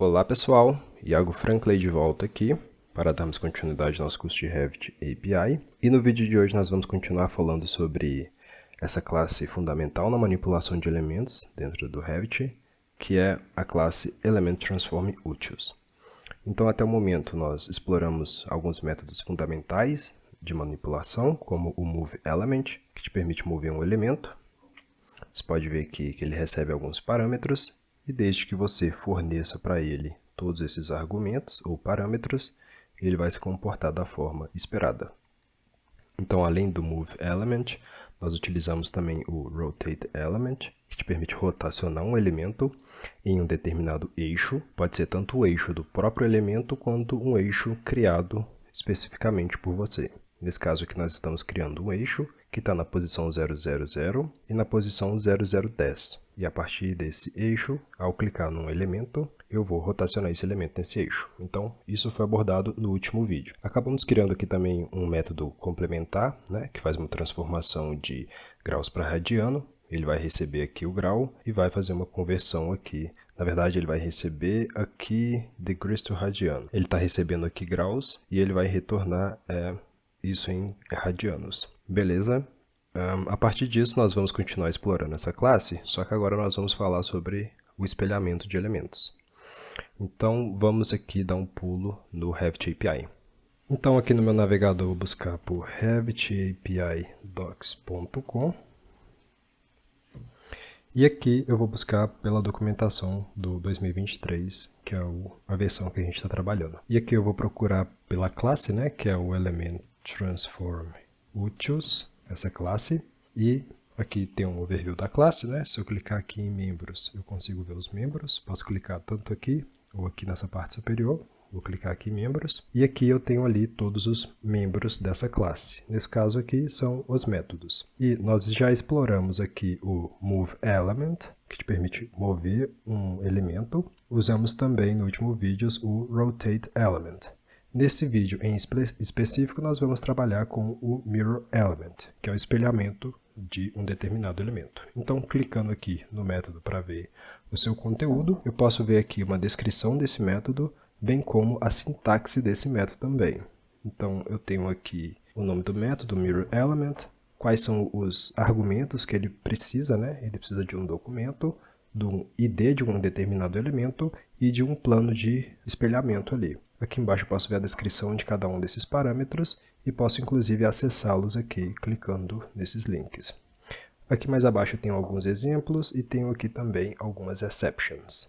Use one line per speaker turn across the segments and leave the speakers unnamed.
Olá pessoal, Iago Franklin de volta aqui para darmos continuidade ao nosso curso de Revit API. E no vídeo de hoje nós vamos continuar falando sobre essa classe fundamental na manipulação de elementos dentro do Revit, que é a classe Element Transform Utils. Então até o momento nós exploramos alguns métodos fundamentais de manipulação, como o Move Element, que te permite mover um elemento. Você pode ver aqui que ele recebe alguns parâmetros, e desde que você forneça para ele todos esses argumentos ou parâmetros, ele vai se comportar da forma esperada. Então, além do Move Element, nós utilizamos também o Rotate Element, que te permite rotacionar um elemento em um determinado eixo. Pode ser tanto o eixo do próprio elemento, quanto um eixo criado especificamente por você. Nesse caso aqui nós estamos criando um eixo que está na posição 000 e na posição 0010. E a partir desse eixo, ao clicar num elemento, eu vou rotacionar esse elemento nesse eixo. Então, isso foi abordado no último vídeo. Acabamos criando aqui também um método complementar, que faz uma transformação de graus para radiano. Ele vai receber aqui o grau e vai fazer uma conversão aqui. Na verdade, ele vai receber aqui degrees to radiano. Ele está recebendo aqui graus e ele vai retornar isso em radianos. Beleza? A partir disso, nós vamos continuar explorando essa classe, só que agora nós vamos falar sobre o espelhamento de elementos. Então, vamos aqui dar um pulo no Revit API. Então, aqui no meu navegador, eu vou buscar por revitapidocs.com. E aqui eu vou buscar pela documentação do 2023, que é a versão que a gente está trabalhando. E aqui eu vou procurar pela classe, que é o Element Transform Utils, essa classe. E aqui tem um overview da classe, Se eu clicar aqui em membros, eu consigo ver os membros. Posso clicar tanto aqui ou aqui nessa parte superior. Vou clicar aqui em membros. E aqui eu tenho ali todos os membros dessa classe. Nesse caso aqui são os métodos. E nós já exploramos aqui o Move Element, que te permite mover um elemento. Usamos também no último vídeo o Rotate Element. Nesse vídeo em específico, nós vamos trabalhar com o Mirror Element, que é o espelhamento de um determinado elemento. Então, clicando aqui no método para ver o seu conteúdo, eu posso ver aqui uma descrição desse método, bem como a sintaxe desse método também. Então, eu tenho aqui o nome do método, Mirror Element, quais são os argumentos que ele precisa, Ele precisa de um documento, do ID de um determinado elemento e de um plano de espelhamento ali. Aqui embaixo eu posso ver a descrição de cada um desses parâmetros e posso inclusive acessá-los aqui clicando nesses links. Aqui mais abaixo eu tenho alguns exemplos e tenho aqui também algumas exceptions.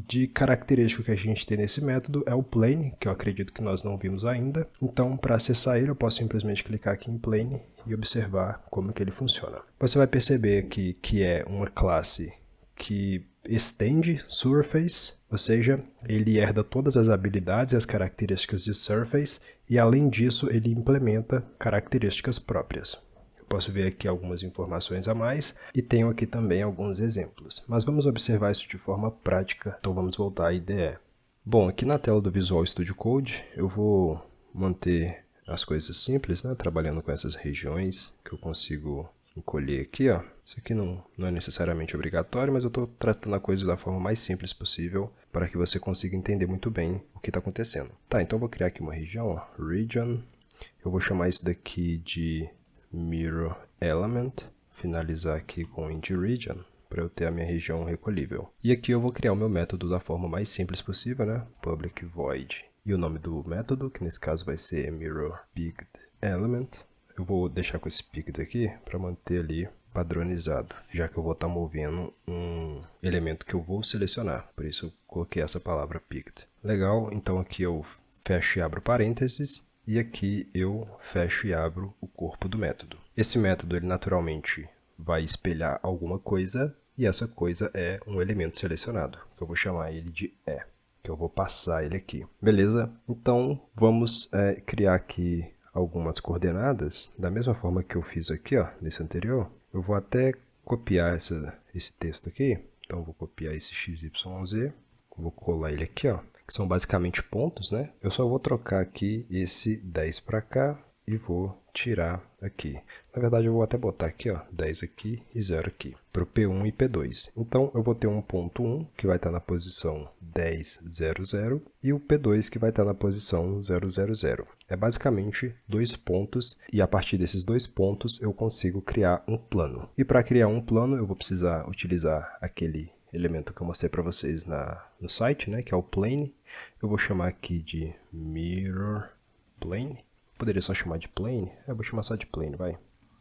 De característico que a gente tem nesse método é o plane, que eu acredito que nós não vimos ainda. Então, para acessar ele, eu posso simplesmente clicar aqui em plane e observar como que ele funciona. Você vai perceber aqui que é uma classe que estende surface, ou seja, ele herda todas as habilidades e as características de surface e, além disso, ele implementa características próprias. Posso ver aqui algumas informações a mais e tenho aqui também alguns exemplos. Mas vamos observar isso de forma prática, então vamos voltar à IDE. Bom, aqui na tela do Visual Studio Code eu vou manter as coisas simples, trabalhando com essas regiões que eu consigo encolher aqui. Isso aqui não é necessariamente obrigatório, mas eu estou tratando a coisa da forma mais simples possível para que você consiga entender muito bem o que está acontecendo. Tá, então eu vou criar aqui uma região, Region. Eu vou chamar isso daqui de Mirror Element, finalizar aqui com int region, para eu ter a minha região recolhível. E aqui eu vou criar o meu método da forma mais simples possível, Public void. E o nome do método, que nesse caso vai ser Mirror Picked Element. Eu vou deixar com esse picked aqui, para manter ali padronizado, já que eu vou estar movendo um elemento que eu vou selecionar. Por isso eu coloquei essa palavra picked. Legal, então aqui eu fecho e abro parênteses. E aqui eu fecho e abro o corpo do método. Esse método, ele naturalmente vai espelhar alguma coisa, e essa coisa é um elemento selecionado, que eu vou chamar ele de E, que eu vou passar ele aqui. Beleza? Então, vamos criar aqui algumas coordenadas, da mesma forma que eu fiz aqui, nesse anterior. Eu vou até copiar esse texto aqui, então eu vou copiar esse XYZ, vou colar ele aqui, que são basicamente pontos, Eu só vou trocar aqui esse 10 para cá e vou tirar aqui. Na verdade, eu vou até botar aqui, ó, 10 aqui e 0 aqui, para o P1 e P2. Então, eu vou ter um ponto 1, que vai estar na posição 10, 0, 0, e o P2, que vai estar na posição 0, 0, 0. É basicamente 2 pontos, e a partir desses 2 pontos, eu consigo criar um plano. E para criar um plano, eu vou precisar utilizar aquele elemento que eu mostrei para vocês no site, né, que é o plane. Eu vou chamar aqui de mirror plane. Poderia só chamar de plane? Eu vou chamar só de plane, vai.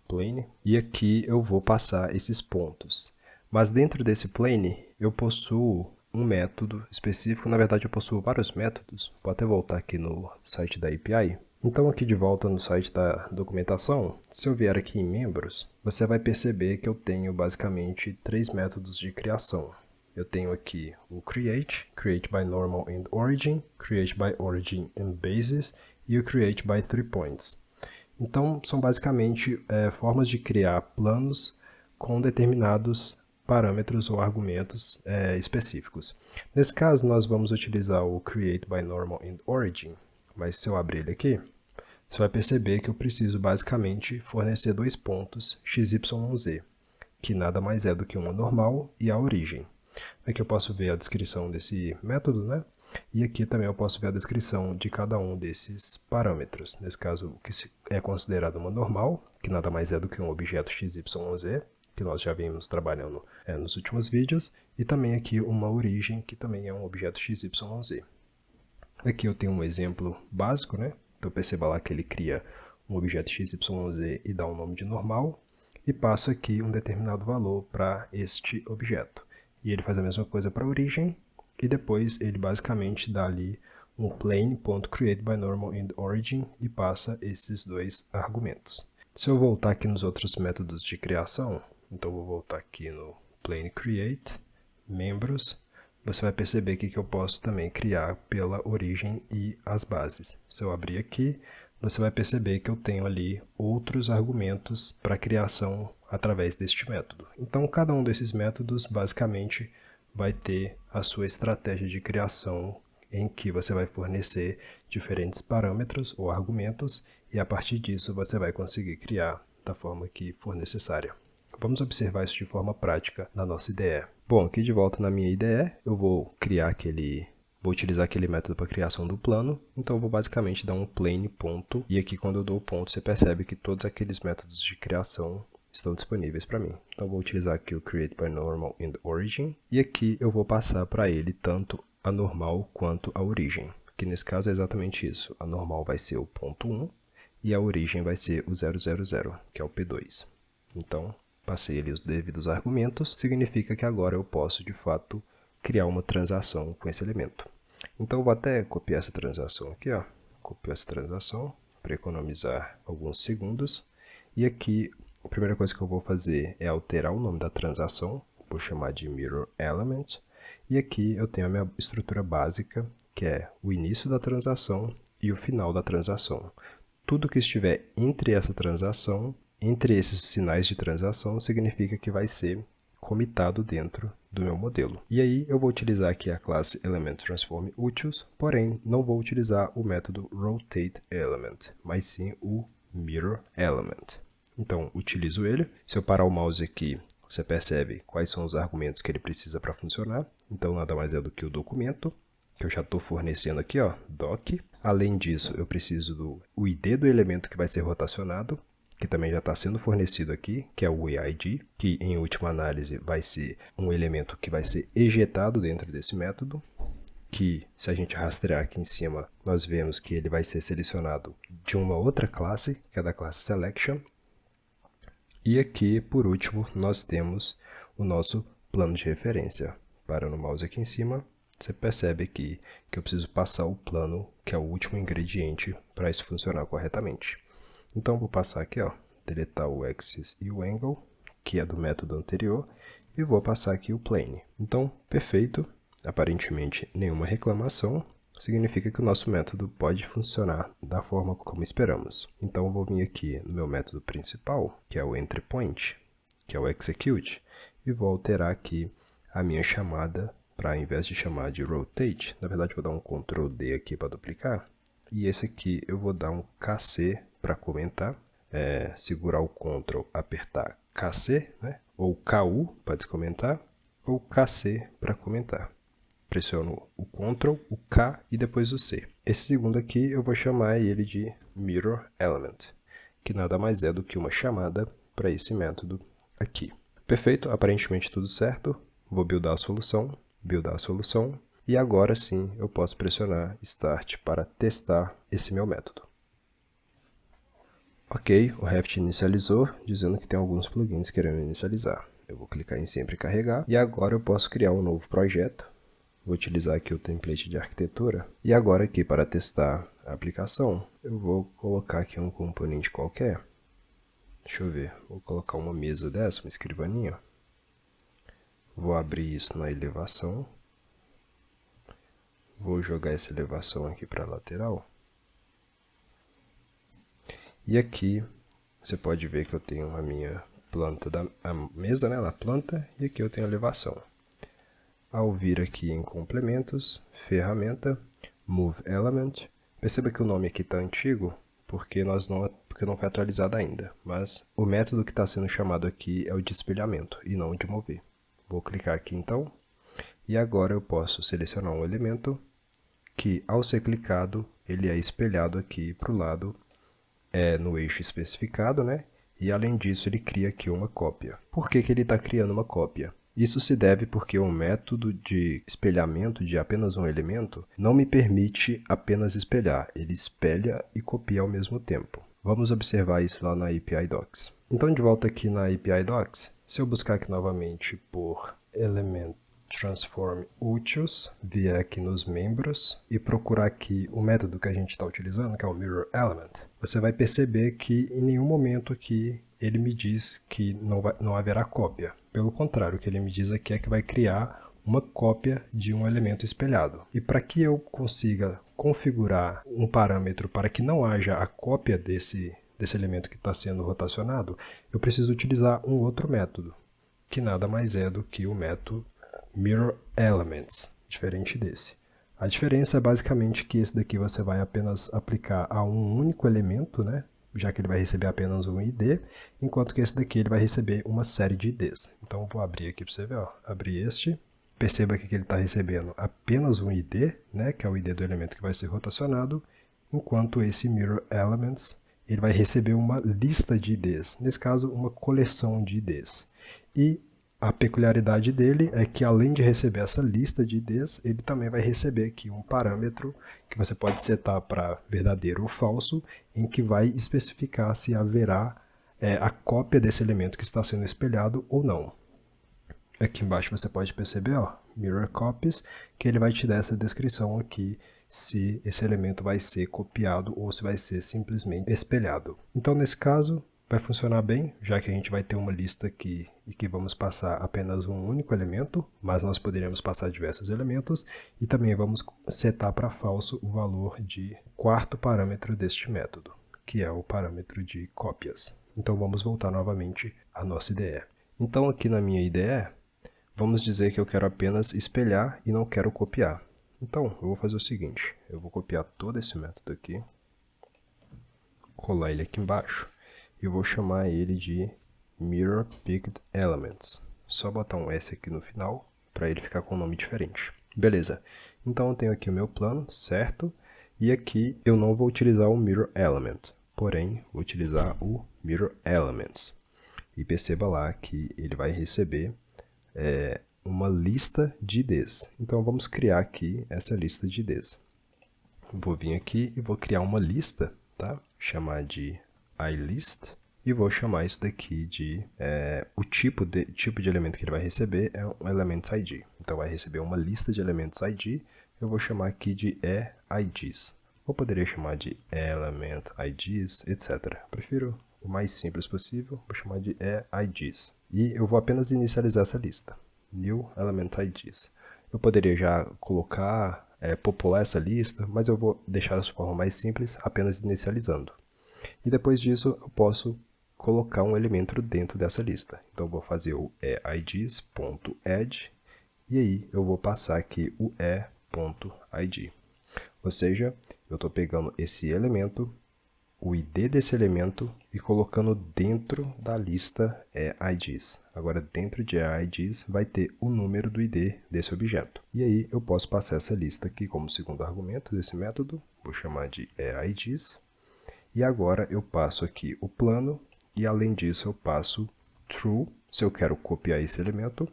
Plane. E aqui eu vou passar esses pontos. Mas dentro desse plane, eu possuo um método específico. Na verdade, eu possuo vários métodos. Vou até voltar aqui no site da API. Então, aqui de volta no site da documentação, se eu vier aqui em membros, você vai perceber que eu tenho basicamente 3 métodos de criação. Eu tenho aqui o create by normal and origin, create by origin and basis, e o create by 3 points. Então, são basicamente formas de criar planos com determinados parâmetros ou argumentos específicos. Nesse caso, nós vamos utilizar o create by normal and origin, mas se eu abrir ele aqui, você vai perceber que eu preciso basicamente fornecer 2 pontos x, y, z, que nada mais é do que uma normal e a origem. Aqui eu posso ver a descrição desse método, né? E aqui também eu posso ver a descrição de cada um desses parâmetros. Nesse caso, o que é considerado uma normal, que nada mais é do que um objeto x, y, z, que nós já vimos trabalhando nos últimos vídeos, e também aqui uma origem, que também é um objeto x, y, z. Aqui eu tenho um exemplo básico, né? Então perceba lá que ele cria um objeto x, y, z e dá um nome de normal, e passa aqui um determinado valor para este objeto. E ele faz a mesma coisa para a origem, e depois ele basicamente dá ali um plane.createByNormalAndOrigin e passa esses 2 argumentos. Se eu voltar aqui nos outros métodos de criação, então eu vou voltar aqui no planeCreate, membros, você vai perceber aqui que eu posso também criar pela origem e as bases. Se eu abrir aqui, você vai perceber que eu tenho ali outros argumentos para criação através deste método. Então, cada um desses métodos, basicamente, vai ter a sua estratégia de criação em que você vai fornecer diferentes parâmetros ou argumentos e, a partir disso, você vai conseguir criar da forma que for necessária. Vamos observar isso de forma prática na nossa IDE. Bom, aqui de volta na minha IDE, eu vou utilizar aquele método para criação do plano, então eu vou basicamente dar um plane ponto, e aqui quando eu dou o ponto você percebe que todos aqueles métodos de criação estão disponíveis para mim. Então eu vou utilizar aqui o create by normal and origin, e aqui eu vou passar para ele tanto a normal quanto a origem, que nesse caso é exatamente isso. A normal vai ser o ponto 1 e a origem vai ser o 000, que é o P2. Então, passei ali os devidos argumentos, significa que agora eu posso, de fato, criar uma transação com esse elemento. Então, eu vou até copiar essa transação aqui, ó. Copio essa transação para economizar alguns segundos. E aqui, a primeira coisa que eu vou fazer é alterar o nome da transação. Vou chamar de mirror element. E aqui eu tenho a minha estrutura básica, que é o início da transação e o final da transação. Tudo que estiver entre essa transação, entre esses sinais de transação, significa que vai ser comitado dentro do meu modelo. E aí eu vou utilizar aqui a classe ElementTransformUtils, porém não vou utilizar o método RotateElement, mas sim o MirrorElement. Então, utilizo ele. Se eu parar o mouse aqui, você percebe quais são os argumentos que ele precisa para funcionar. Então, nada mais é do que o documento, que eu já estou fornecendo aqui, ó, doc. Além disso, eu preciso do ID do elemento que vai ser rotacionado, que também já está sendo fornecido aqui, que é o EID, que em última análise vai ser um elemento que vai ser ejetado dentro desse método, que se a gente rastrear aqui em cima, nós vemos que ele vai ser selecionado de uma outra classe, que é da classe Selection. E aqui, por último, nós temos o nosso plano de referência. Parando o mouse aqui em cima, você percebe aqui que eu preciso passar o plano, que é o último ingrediente, para isso funcionar corretamente. Então, vou passar aqui, ó, deletar o axis e o angle, que é do método anterior, e vou passar aqui o plane. Então, perfeito, aparentemente nenhuma reclamação, significa que o nosso método pode funcionar da forma como esperamos. Então, eu vou vir aqui no meu método principal, que é o entryPoint, que é o execute, e vou alterar aqui a minha chamada para, ao invés de chamar de rotate, na verdade, vou dar um Ctrl D aqui para duplicar, E esse aqui eu vou dar um KC para comentar. Segurar o Ctrl, apertar KC, né? Ou KU para descomentar, ou KC para comentar. Pressiono o Ctrl, o K e depois o C. Esse segundo aqui eu vou chamar ele de Mirror Element, que nada mais é do que uma chamada para esse método aqui. Perfeito, aparentemente tudo certo. Vou buildar a solução, e agora sim eu posso pressionar Start para testar esse meu método. Ok, o Raft inicializou, dizendo que tem alguns plugins querendo inicializar. Eu vou clicar em sempre carregar, e agora eu posso criar um novo projeto. Vou utilizar aqui o template de arquitetura. E agora aqui para testar a aplicação, eu vou colocar aqui um componente qualquer. Deixa eu ver, vou colocar uma mesa dessa, uma escrivaninha. Vou abrir isso na elevação. Vou jogar essa elevação aqui para a lateral. E aqui você pode ver que eu tenho a minha planta a mesa, né, a planta, e aqui eu tenho a elevação. Ao vir aqui em complementos, ferramenta, Move Element, perceba que o nome aqui está antigo, porque não foi atualizado ainda, mas o método que está sendo chamado aqui é o de espelhamento e não o de mover. Vou clicar aqui então, e agora eu posso selecionar um elemento que, ao ser clicado, ele é espelhado aqui para o lado no eixo especificado, né? E além disso ele cria aqui uma cópia. Por que ele está criando uma cópia? Isso se deve porque o método de espelhamento de apenas um elemento não me permite apenas espelhar, ele espelha e copia ao mesmo tempo. Vamos observar isso lá na API Docs. Então, de volta aqui na API Docs, se eu buscar aqui novamente por Element Transform Utils, vier aqui nos membros e procurar aqui o método que a gente está utilizando, que é o Mirror Element, você vai perceber que em nenhum momento aqui ele me diz que não haverá cópia. Pelo contrário, o que ele me diz aqui é que vai criar uma cópia de um elemento espelhado. E para que eu consiga configurar um parâmetro para que não haja a cópia desse elemento que está sendo rotacionado, eu preciso utilizar um outro método, que nada mais é do que o método Mirror Elements, diferente desse. A diferença é basicamente que esse daqui você vai apenas aplicar a um único elemento, né? Já que ele vai receber apenas um ID, enquanto que esse daqui ele vai receber uma série de IDs. Então eu vou abrir aqui para você ver, ó. Abrir este. Perceba que ele está recebendo apenas um ID, né? Que é o ID do elemento que vai ser rotacionado, enquanto esse Mirror Elements ele vai receber uma lista de IDs, nesse caso uma coleção de IDs. E a peculiaridade dele é que, além de receber essa lista de IDs, ele também vai receber aqui um parâmetro que você pode setar para verdadeiro ou falso, em que vai especificar se haverá a cópia desse elemento que está sendo espelhado ou não. Aqui embaixo você pode perceber, ó, Mirror Copies, que ele vai te dar essa descrição aqui, se esse elemento vai ser copiado ou se vai ser simplesmente espelhado. Então, nesse caso, vai funcionar bem, já que a gente vai ter uma lista aqui e que vamos passar apenas um único elemento, mas nós poderíamos passar diversos elementos, e também vamos setar para falso o valor de quarto parâmetro deste método, que é o parâmetro de cópias. Então vamos voltar novamente à nossa IDE. Então aqui na minha IDE, vamos dizer que eu quero apenas espelhar e não quero copiar. Então eu vou fazer o seguinte, eu vou copiar todo esse método aqui, colar ele aqui embaixo, e vou chamar ele de Mirror Picked Elements. Só botar um S aqui no final, para ele ficar com um nome diferente. Beleza, então eu tenho aqui o meu plano, certo? E aqui eu não vou utilizar o Mirror Element, porém vou utilizar o Mirror Elements. E perceba lá que ele vai receber uma lista de IDs. Então vamos criar aqui essa lista de IDs. Vou vir aqui e vou criar uma lista, tá? Chamar de iList, e vou chamar isso daqui de o tipo de elemento que ele vai receber é um Elements ID. Então vai receber uma lista de Elements ID, eu vou chamar aqui de EIDs. Ou poderia chamar de Element IDs, etc. Prefiro o mais simples possível, vou chamar de EIDs. E eu vou apenas inicializar essa lista, New Element IDs. Eu poderia já colocar, popular essa lista, mas eu vou deixar dessa forma mais simples, apenas inicializando. E depois disso eu posso colocar um elemento dentro dessa lista. Então eu vou fazer o eids.add e aí eu vou passar aqui o e.id. Ou seja, eu estou pegando esse elemento, o ID desse elemento e colocando dentro da lista IDs. Agora, dentro de IDs vai ter o número do ID desse objeto. E aí eu posso passar essa lista aqui como segundo argumento desse método, vou chamar de IDs. E agora eu passo aqui o plano e além disso eu passo true se eu quero copiar esse elemento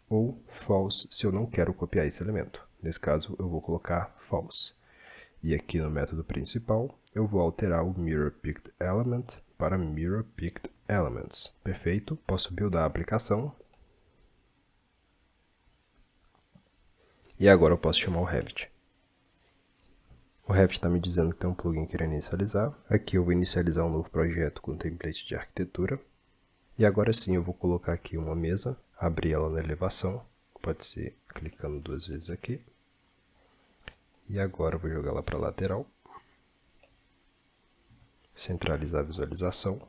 ou false se eu não quero copiar esse elemento. Nesse caso eu vou colocar false. E aqui no método principal eu vou alterar o mirrorPickedElement para mirrorPickedElements. Perfeito, posso buildar a aplicação. E agora eu posso chamar o Revit. O Revit está me dizendo que tem um plugin que eu quero inicializar. Aqui eu vou inicializar um novo projeto com template de arquitetura. E agora sim eu vou colocar aqui uma mesa, abrir ela na elevação. Pode ser clicando 2 vezes aqui. E agora eu vou jogar ela para a lateral. Centralizar a visualização.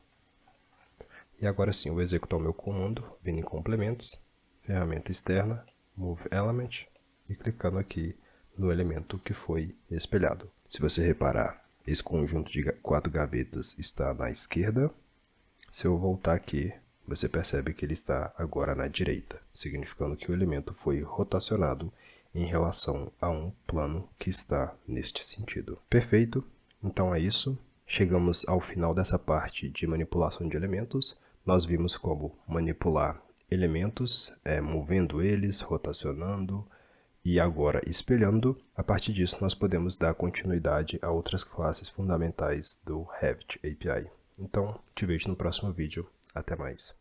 E agora sim eu vou executar o meu comando, vindo em complementos, ferramenta externa, Move Element, e clicando aqui no elemento que foi espelhado. Se você reparar, esse conjunto de 4 gavetas está na esquerda. Se eu voltar aqui, você percebe que ele está agora na direita, significando que o elemento foi rotacionado em relação a um plano que está neste sentido. Perfeito, então é isso. Chegamos ao final dessa parte de manipulação de elementos. Nós vimos como manipular elementos, movendo eles, rotacionando e agora espelhando. A partir disso, nós podemos dar continuidade a outras classes fundamentais do Revit API. Então, te vejo no próximo vídeo. Até mais.